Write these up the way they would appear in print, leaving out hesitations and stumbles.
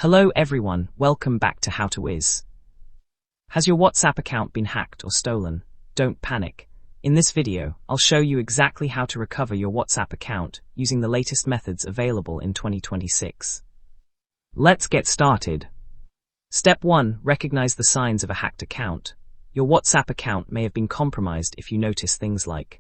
Hello everyone, welcome back to How to Wiz. Has your WhatsApp account been hacked or stolen? Don't panic. In this video, I'll show you exactly how to recover your WhatsApp account using the latest methods available in 2026. Let's get started. Step 1. Recognize the signs of a hacked account. Your WhatsApp account may have been compromised if you notice things like: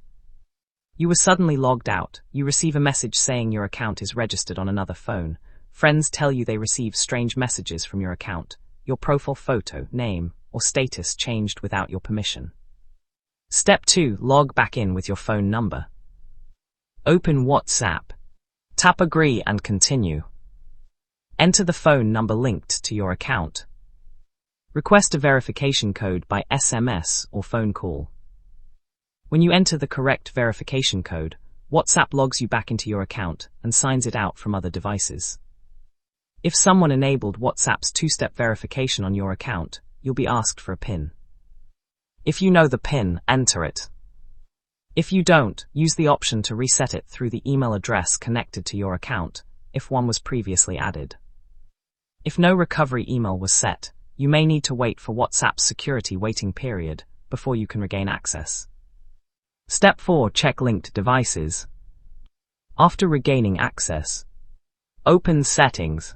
you were suddenly logged out, you receive a message saying your account is registered on another phone, friends tell you they receive strange messages from your account, your profile photo, name, or status changed without your permission. Step 2. Log back in with your phone number. Open WhatsApp. Tap Agree and Continue. Enter the phone number linked to your account. Request a verification code by SMS or phone call. When you enter the correct verification code, WhatsApp logs you back into your account and signs it out from other devices. If someone enabled WhatsApp's two-step verification on your account, you'll be asked for a PIN. If you know the PIN, enter it. If you don't, use the option to reset it through the email address connected to your account, if one was previously added. If no recovery email was set, you may need to wait for WhatsApp's security waiting period before you can regain access. Step 4. Check linked devices. After regaining access, open Settings.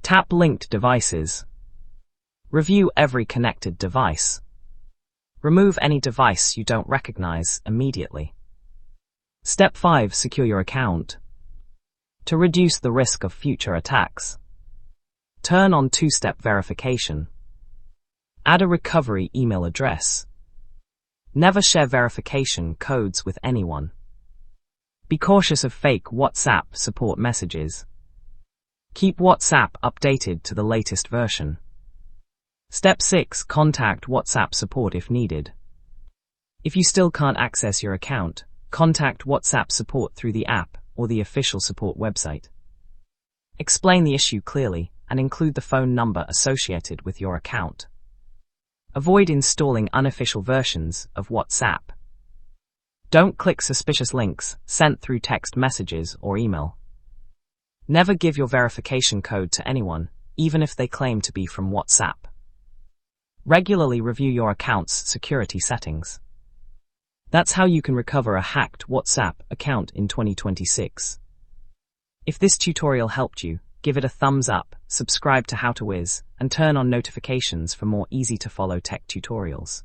Tap Linked Devices. Review every connected device. Remove any device you don't recognize immediately. Step 5. Secure your account. To reduce the risk of future attacks, turn on two-step verification. Add a recovery email address. Never share verification codes with anyone. Be cautious of fake WhatsApp support messages. Keep WhatsApp updated to the latest version. Step 6. Contact WhatsApp support if needed. If you still can't access your account, contact WhatsApp support through the app or the official support website. Explain the issue clearly and include the phone number associated with your account. Avoid installing unofficial versions of WhatsApp. Don't click suspicious links sent through text messages or email. Never give your verification code to anyone, even if they claim to be from WhatsApp. Regularly review your account's security settings. That's how you can recover a hacked WhatsApp account in 2026. If this tutorial helped you, give it a thumbs up, subscribe to How to Wiz, and turn on notifications for more easy-to-follow tech tutorials.